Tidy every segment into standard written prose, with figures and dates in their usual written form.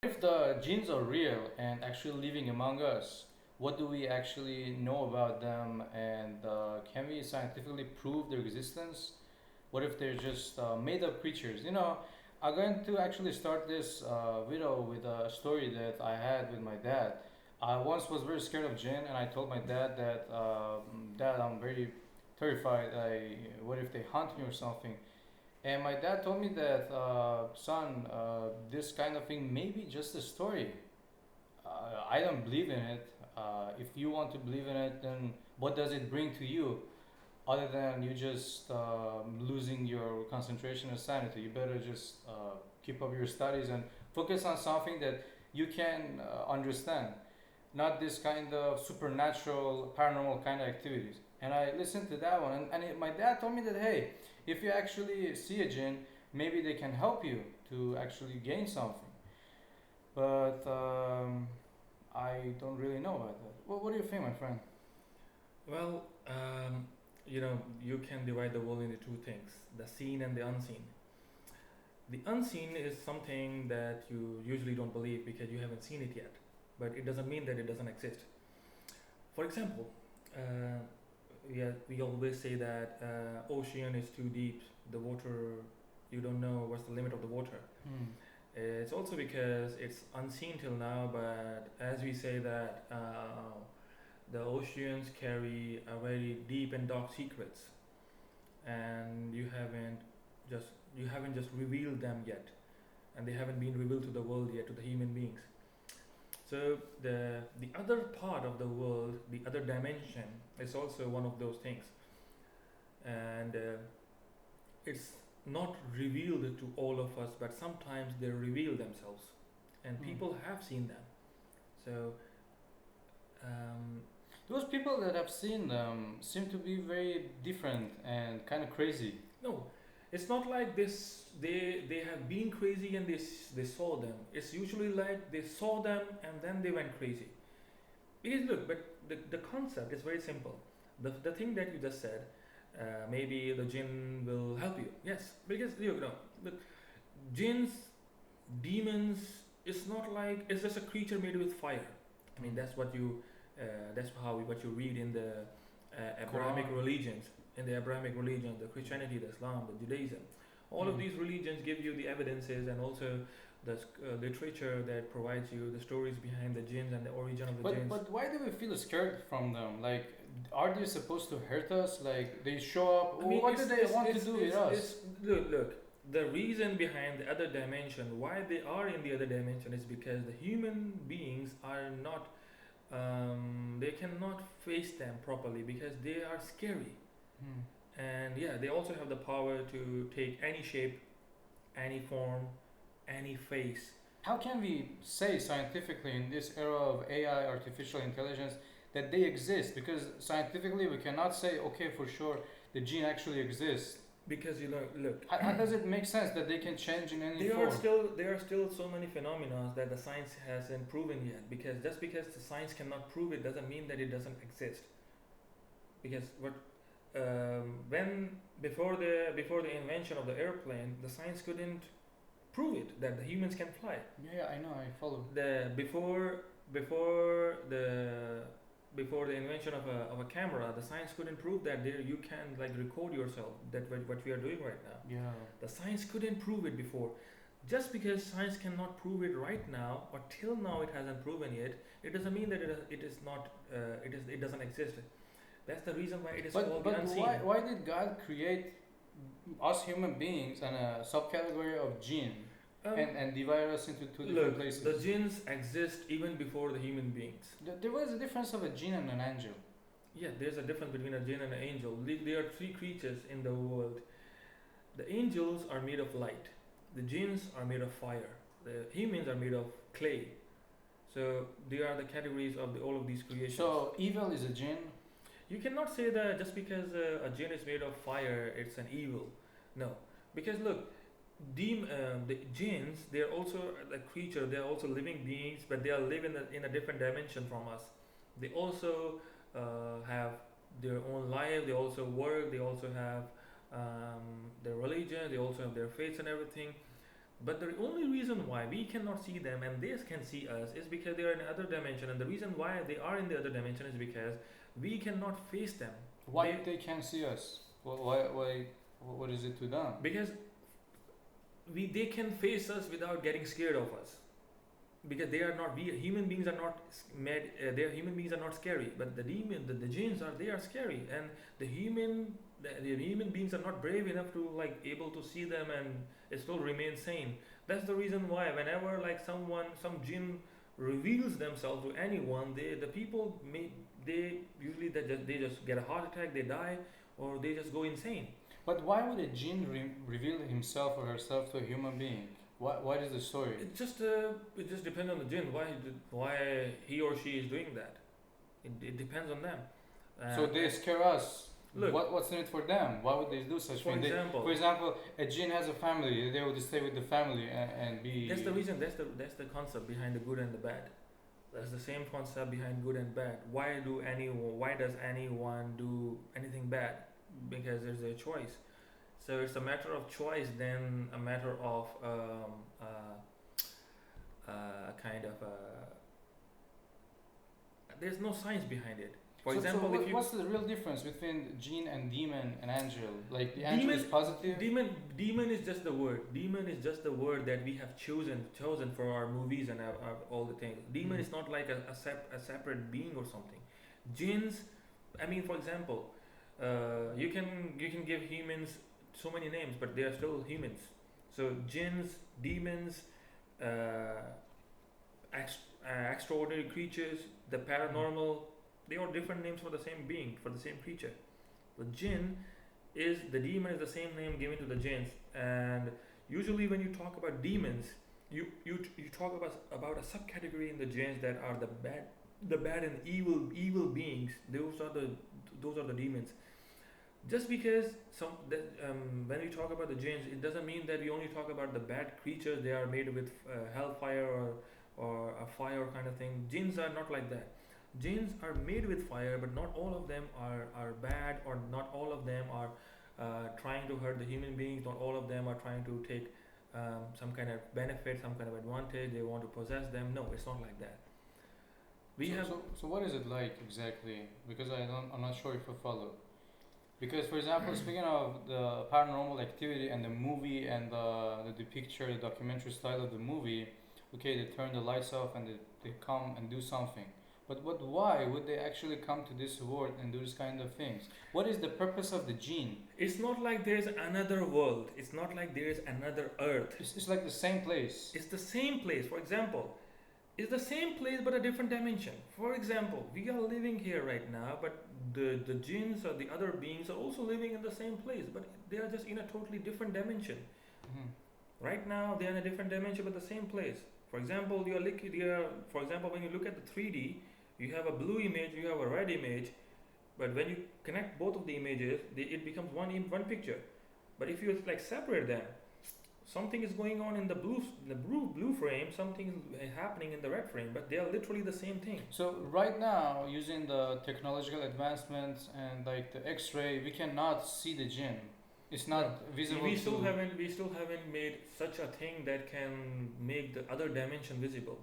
If the genes are real and actually living among us, what do we actually know about them, and can we scientifically prove their existence? What if they're just made up creatures? I'm going to actually start this video with a story that I had with my dad. I once was very scared of Jinn, and I told my dad that, Dad, I'm very terrified. What if they hunt me or something? And my dad told me that, son, this kind of thing may be just a story. I don't believe in it. If you want to believe in it, then what does it bring to you other than you just losing your concentration and sanity? You better just keep up your studies and focus on something that you can understand, not this kind of supernatural, paranormal kind of activities. And I listened to that one, and my dad told me that, hey, if you actually see a jinn, maybe they can help you to actually gain something. But I don't really know about that. Well, what do you think, my friend? Well, you can divide the world into two things: the seen and the unseen. The unseen is something that you usually don't believe because you haven't seen it yet, but it doesn't mean that it doesn't exist. For example, uh, we always say that ocean is too deep, the water, you don't know what's the limit of the water. Hmm. It's also because it's unseen till now, but as we say that the oceans carry a very deep and dark secrets, and just you haven't just revealed them yet, and they haven't been revealed to the world yet, to the human beings. So the other part of the world, the other dimension, is also one of those things, and it's not revealed to all of us, but sometimes they reveal themselves, and Hmm. people have seen them. So um, Those people that have seen them seem to be very different and kind of crazy. no, it's not like this. They have been crazy and they saw them. It's usually like they saw them and then they went crazy. Because look, but the concept is very simple. The thing that you just said, maybe the jinn will help you. Yes, because the jinns, demons, it's not like it's just a creature made with fire. I mean, Hmm. that's how what you read in the Abrahamic Quran. religions, the Christianity, the Islam, the Judaism. All of Hmm. these religions give you the evidences and also the literature that provides you the stories behind the jinns and the origin of the But jinns. but why do we feel scared from them? Like, are they supposed to hurt us? Like, they show up. I mean, What do they want to do with it's us? look. The reason behind the other dimension, why they are in the other dimension, is because the human beings are not. They cannot face them properly because they are scary, Hmm. and yeah, they also have the power to take any shape, any form, any face. How can we say scientifically in this era of AI, artificial intelligence, that they exist? Because scientifically we cannot say, okay, for sure, the gene actually exists. Because look, How does it make sense that they can change in any there are form? still there are still so many phenomena that the science hasn't proven yet. Because just because the science cannot prove it doesn't mean that it doesn't exist. Because what when before the invention of the airplane, the science couldn't prove it that the humans can fly. Yeah, yeah, I know, I follow. The before the before the invention of a camera, the science couldn't prove that there you can like record yourself. That what we are doing right now. Yeah. The science couldn't prove it before. Just because science cannot prove it right now, or till now it hasn't proven yet, it doesn't mean that it is not it doesn't exist. That's the reason why it is But called the but unseen. why did God create us human beings and a subcategory of jinn Um, and divide us into two different Look, the places? jinns exist even before the human beings. There was a difference of a jinn and an angel. Yeah, there's a difference between a jinn and an angel. There are three creatures in the world. The angels are made of light. The jinns are made of fire. The humans are made of clay. So they are the categories of all of these creations. So evil is a jinn. You cannot say that just because a jinn is made of fire, it's an evil. No, because look, the jinns, they're also a creature. They're also living beings, but they are living in a different dimension from us. They also have their own life. They also work. They also have their religion. They also have their faiths and everything. But the only reason why we cannot see them and they can see us is because they are in another dimension. And the reason why they are in the other dimension is because we cannot face them. Why they can't see us? Why? What is it to them? Because they can face us without getting scared of us. Because they are not, we human beings are not made. They human beings are not scary, but the demon, the jinns are, they are scary, and the human beings are not brave enough to like able to see them and still remain sane. That's the reason why whenever like some jinn reveals themselves to anyone, the people they usually they just get a heart attack, they die, or they just go insane. But why would a jinn reveal himself or herself to a human being? Why is the story? It just depends on the jinn why he or she is doing that. It depends on them. So they scare us. Look, what's in it for them? Why would they do such for thing? example, For example, a jinn has a family. They would stay with the family and be. that's the reason. That's the concept behind the good and the bad. That's the same concept behind good and bad. Why does anyone do anything bad? Because there's a choice. So it's a matter of choice than a matter of kind of there's no science behind it. For example, if you what's the real difference between jinn and demon and angel? Like the angel is positive. Demon is just the word. Demon is just the word that we have chosen for our movies and our all the things. Demon is not like a separate being or something. Jinns, I mean, for example, you can give humans so many names, but they are still humans. So jinns, demons, extraordinary creatures, the paranormal, they are different names for the same being, for the same creature. The jinn the demon is the same name given to the jinns, and usually when you talk about demons, you talk about a subcategory in the jinns that are the bad and evil beings. Those are the demons. Just because when we talk about the jinns, it doesn't mean that we only talk about the bad creatures. They are made with hellfire or a fire kind of thing. Jinns are not like that. Jinns are made with fire, but not all of them are bad, or not all of them are trying to hurt the human beings. Not all of them are trying to take some kind of benefit, some kind of advantage. They want to possess them. No, it's not like that. So what is it like exactly? Because I'm not sure if I follow. Because, for example, speaking of the paranormal activity and the movie and the picture, the documentary style of the movie, okay, they turn the lights off and they come and do something. But why would they actually come to this world and do this kind of things? What is the purpose of the jinn? It's not like there is another world. It's not like there is another earth. It's like the same place. It's the same place. For example, it's the same place but a different dimension. For example, we are living here right now, but the jinns or the other beings are also living in the same place, but they are just in a totally different dimension. Mm-hmm. Right now, they are in a different dimension but the same place. For example, for example, when you look at the 3D, you have a blue image, you have a red image, but when you connect both of the images, it becomes one picture. But if you like separate them, something is going on in the blue frame, something is happening in the red frame, but they are literally the same thing. So right now, using the technological advancements and like the X-ray, we cannot see the jinn. It's not visible. We still haven't made such a thing that can make the other dimension visible.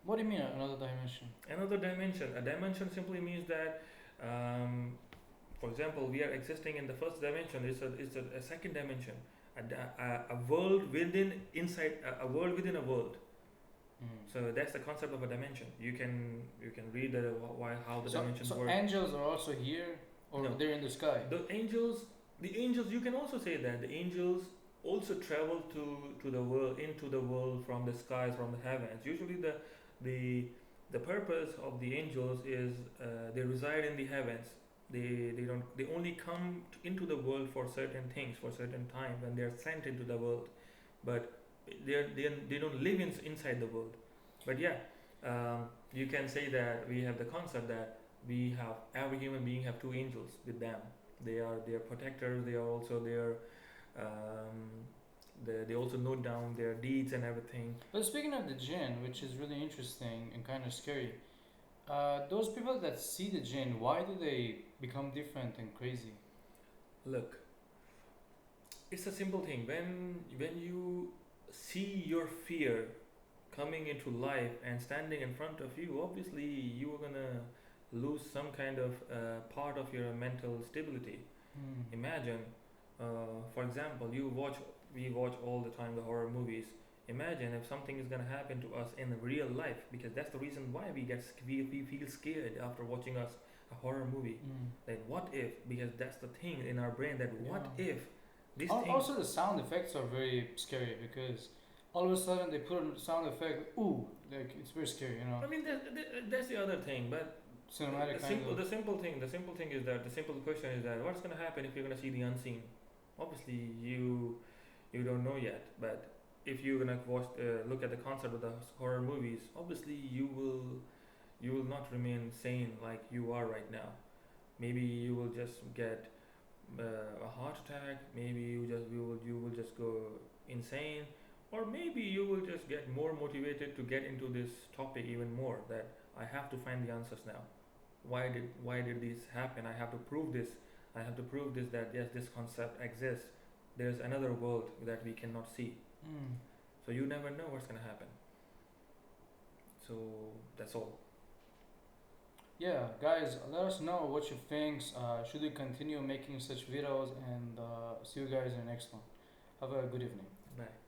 What do you mean another dimension? Another dimension. A dimension simply means that, for example, we are existing in the first dimension. It's a second dimension. A world within a world within a world. So that's the concept of a dimension. You can read how the dimensions work. So angels are also here, or no, they're in the sky. The angels you can also say that the angels also travel to the world, into the world from the skies, from the heavens. Usually the purpose of the angels is they reside in the heavens. They only come into the world for certain things, for certain time when they are sent into the world, but they don't live inside the world. But yeah, you can say that we have the concept that every human being have two angels with them. They are their protectors. They are also they also note down their deeds and everything. But speaking of the jinn, which is really interesting and kind of scary, those people that see the jinn, why do they become different and crazy? Look, it's a simple thing. When you see your fear coming into life and standing in front of you, obviously you are gonna lose some kind of part of your mental stability. Mm. Imagine, for example, we watch all the time the horror movies. Imagine if something is gonna happen to us in real life, because that's the reason why we feel scared after watching us a horror movie. Mm. Like what if? Because that's the thing in our brain, that what Yeah. if this thing. Also, the sound effects are very scary because all of a sudden they put a sound effect. Ooh, like it's very scary, you know. I mean, that's the other thing, but Cinematic kind of. the simple thing is that the simple question is that what's gonna happen if you're gonna see the unseen? Obviously, you don't know yet, but if you're gonna look at the concept of the horror movies, obviously you will not remain sane like you are right now. Maybe you will just get a heart attack. Maybe you will just go insane, or maybe you will just get more motivated to get into this topic even more. That I have to find the answers now. Why did this happen? I have to prove this. I have to prove this, that yes, this concept exists. There's another world that we cannot see. Mm. So you never know what's gonna happen. So that's all. Yeah, guys, let us know what you think. Should we continue making such videos? And see you guys in the next one. Have a good evening. Bye.